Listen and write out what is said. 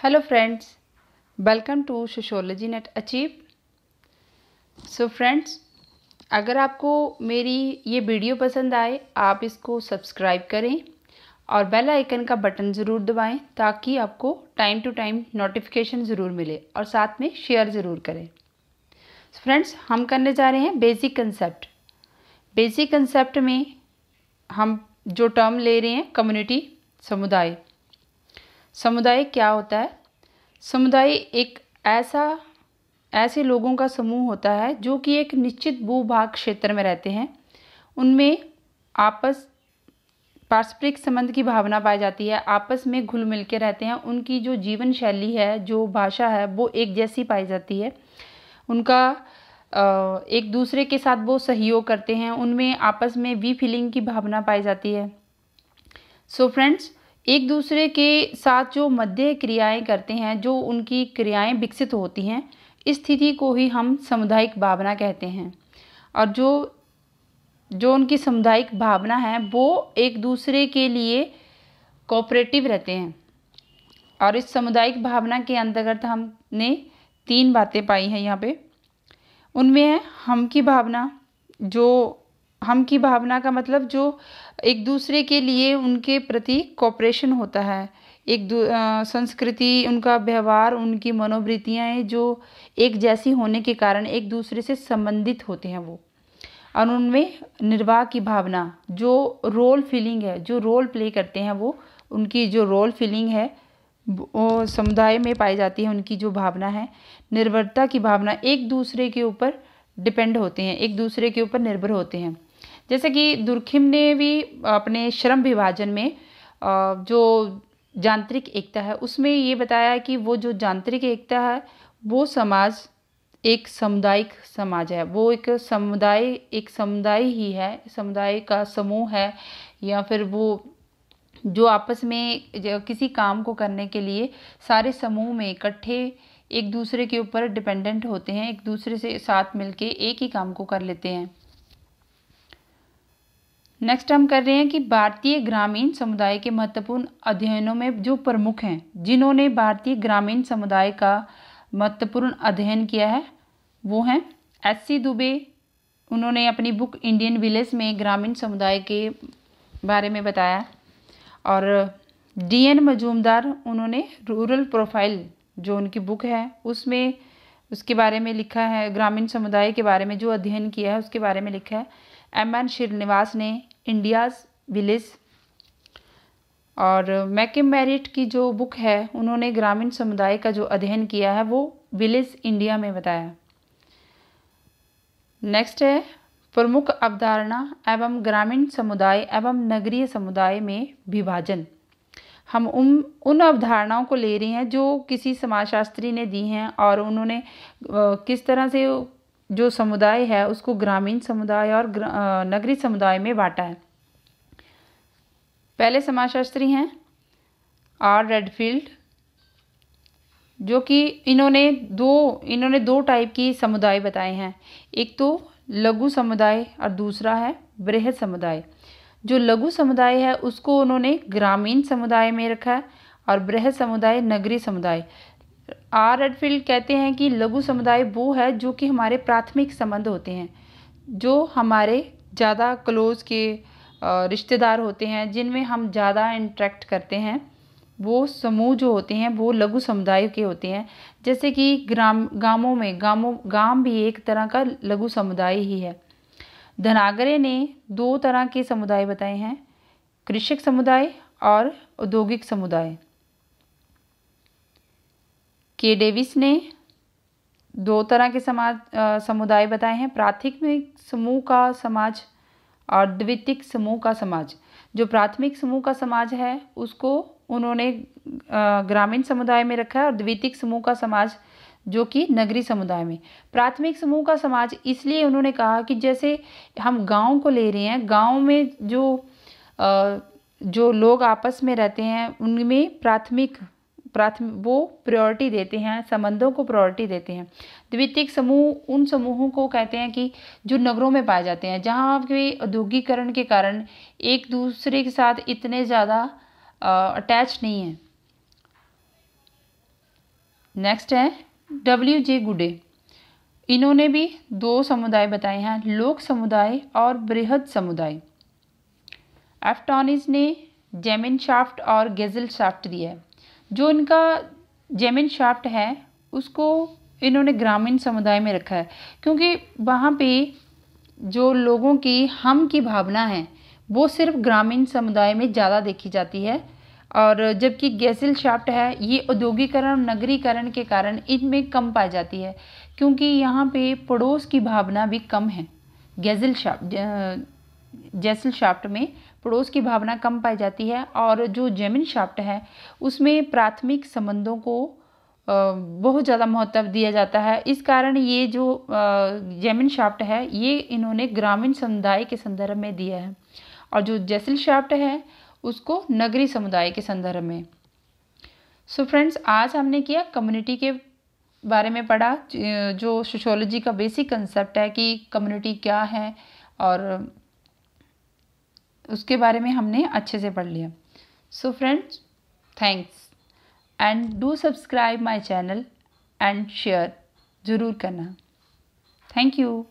Hello friends, welcome to Sociology Net Achieve. So friends, अगर आपको मेरी ये वीडियो पसंद आए आप इसको सब्सक्राइब करें और बेल आइकन का बटन ज़रूर दबाएं ताकि आपको टाइम टू टाइम नोटिफिकेशन ज़रूर मिले और साथ में शेयर ज़रूर करें. फ्रेंड्स, हम करने जा रहे हैं बेसिक कंसेप्ट. बेसिक कंसेप्ट में हम जो टर्म ले रहे हैं कम्युनिटी, समुदाय. समुदाय क्या होता है? समुदाय एक ऐसे लोगों का समूह होता है जो कि एक निश्चित भूभाग क्षेत्र में रहते हैं. उनमें पारस्परिक संबंध की भावना पाई जाती है, आपस में घुल मिल के रहते हैं. उनकी जो जीवन शैली है, जो भाषा है, वो एक जैसी पाई जाती है. उनका एक दूसरे के साथ वो सहयोग करते हैं. उनमें आपस में वी फीलिंग की भावना पाई जाती है. सो फ्रेंड्स, एक दूसरे के साथ जो मध्य क्रियाएं करते हैं, जो उनकी क्रियाएं विकसित होती हैं, इस स्थिति को ही हम सामुदायिक भावना कहते हैं. और जो उनकी सामुदायिक भावना है वो एक दूसरे के लिए कोऑपरेटिव रहते हैं. और इस सामुदायिक भावना के अंतर्गत हमने 3 बातें पाई हैं यहाँ पे. उनमें है हम की भावना. जो हम की भावना का मतलब जो एक दूसरे के लिए उनके प्रति कोऑपरेशन होता है. संस्कृति, उनका व्यवहार, उनकी मनोवृत्तियाँ जो एक जैसी होने के कारण एक दूसरे से संबंधित होते हैं वो. और उनमें निर्वाह की भावना, जो रोल फीलिंग है, जो रोल प्ले करते हैं वो, उनकी जो रोल फीलिंग है वो समुदाय में पाई जाती है. उनकी जो भावना है निर्भरता की भावना, एक दूसरे के ऊपर डिपेंड होते हैं, एक दूसरे के ऊपर निर्भर होते हैं. जैसे कि दुर्खिम ने भी अपने श्रम विभाजन में जो यांत्रिक एकता है उसमें ये बताया कि वो जो यांत्रिक एकता है वो समाज एक सामुदायिक समाज है. वो एक समुदाय ही है, समुदाय का समूह है. या फिर वो जो आपस में किसी काम को करने के लिए सारे समूह में इकट्ठे एक दूसरे के ऊपर डिपेंडेंट होते हैं, एक दूसरे से साथ मिलके एक ही काम को कर लेते हैं. नेक्स्ट हम कर रहे हैं कि भारतीय ग्रामीण समुदाय के महत्वपूर्ण अध्ययनों में जो प्रमुख हैं, जिन्होंने भारतीय ग्रामीण समुदाय का महत्वपूर्ण अध्ययन किया है, वो हैं एस.सी. दुबे. उन्होंने अपनी बुक इंडियन विलेज में ग्रामीण समुदाय के बारे में बताया. और डी.एन. मजूमदार, उन्होंने रूरल प्रोफाइल जो उनकी बुक है उसमें उसके बारे में लिखा है, ग्रामीण समुदाय के बारे में जो अध्ययन किया है उसके बारे में लिखा है. एम.एन. श्रीनिवास ने इंडियाज़ विलेज. और मैकम मेरिट की जो बुक है उन्होंने ग्रामीण समुदाय का जो अध्ययन किया है वो विलेज इंडिया में बताया. नेक्स्ट है प्रमुख अवधारणा एवं ग्रामीण समुदाय एवं नगरीय समुदाय में विभाजन. हम उन अवधारणाओं को ले रहे हैं जो किसी समाजशास्त्री ने दी हैं और उन्होंने किस तरह से जो समुदाय है उसको ग्रामीण समुदाय और नगरीय समुदाय में बांटा है. पहले समाजशास्त्री हैं आर. रेडफील्ड, जो कि इन्होंने दो टाइप की समुदाय बताए हैं. एक तो लघु समुदाय और दूसरा है बृहद समुदाय. जो लघु समुदाय है उसको उन्होंने ग्रामीण समुदाय में रखा है और बृहद समुदाय नगरीय समुदाय. आर. रेडफील्ड कहते हैं कि लघु समुदाय वो है जो कि हमारे प्राथमिक संबंध होते हैं, जो हमारे ज़्यादा क्लोज के रिश्तेदार होते हैं, जिनमें हम ज़्यादा इंटरेक्ट करते हैं. वो समूह जो होते हैं वो लघु समुदाय के होते हैं. जैसे कि गांव भी एक तरह का लघु समुदाय ही है. धनागरे ने 2 तरह के समुदाय बताए हैं, कृषक समुदाय और औद्योगिक समुदाय. के. डेविस ने 2 तरह के समुदाय बताए हैं, प्राथमिक समूह का समाज और द्वितीयक समूह का समाज. जो प्राथमिक समूह का समाज है उसको उन्होंने ग्रामीण समुदाय में रखा है और द्वितीयक समूह का समाज जो कि नगरीय समुदाय में. प्राथमिक समूह का समाज इसलिए उन्होंने कहा कि जैसे हम गांव को ले रहे हैं, गांव में जो लोग आपस में रहते हैं उनमें प्राथमिक वो प्रायोरिटी देते हैं, संबंधों को प्रायोरिटी देते हैं. द्वितीयक समूह उन समूहों को कहते हैं कि जो नगरों में पाए जाते हैं, जहाँ के औद्योगिकरण के कारण एक दूसरे के साथ इतने ज़्यादा अटैच नहीं हैं. नेक्स्ट है W.J. गुडे। इन्होंने भी 2 समुदाय बताए हैं, लोक समुदाय और बृहद समुदाय। एफ टॉनिस ने जेमिनशाफ्ट और गेज़लशाफ्ट दिया है। जो इनका जेमिनशाफ्ट है उसको इन्होंने ग्रामीण समुदाय में रखा है, क्योंकि वहाँ पे जो लोगों की हम की भावना है वो सिर्फ ग्रामीण समुदाय में ज़्यादा देखी जाती है, और जबकि गेज़लशाफ्ट है ये औद्योगिकरण नगरीकरण के कारण इनमें कम पाई जाती है, क्योंकि यहाँ पे पड़ोस की भावना भी कम है। गेज़लशाफ्ट में पड़ोस की भावना कम पाई जाती है, और जो जेमिनशाफ्ट है उसमें प्राथमिक संबंधों को बहुत ज़्यादा महत्व दिया जाता है। इस कारण ये जो जेमिनशाफ्ट है ये इन्होंने ग्रामीण समुदाय के संदर्भ में दिया है, और जो गेज़लशाफ्ट है उसको नगरी समुदाय के संदर्भ में। सो फ्रेंड्स, आज हमने किया कम्युनिटी के बारे में पढ़ा, जो सोशियोलॉजी का बेसिक कंसेप्ट है कि कम्युनिटी क्या है, और उसके बारे में हमने अच्छे से पढ़ लिया। So friends, thanks and do subscribe my channel and share ज़रूर करना। Thank you.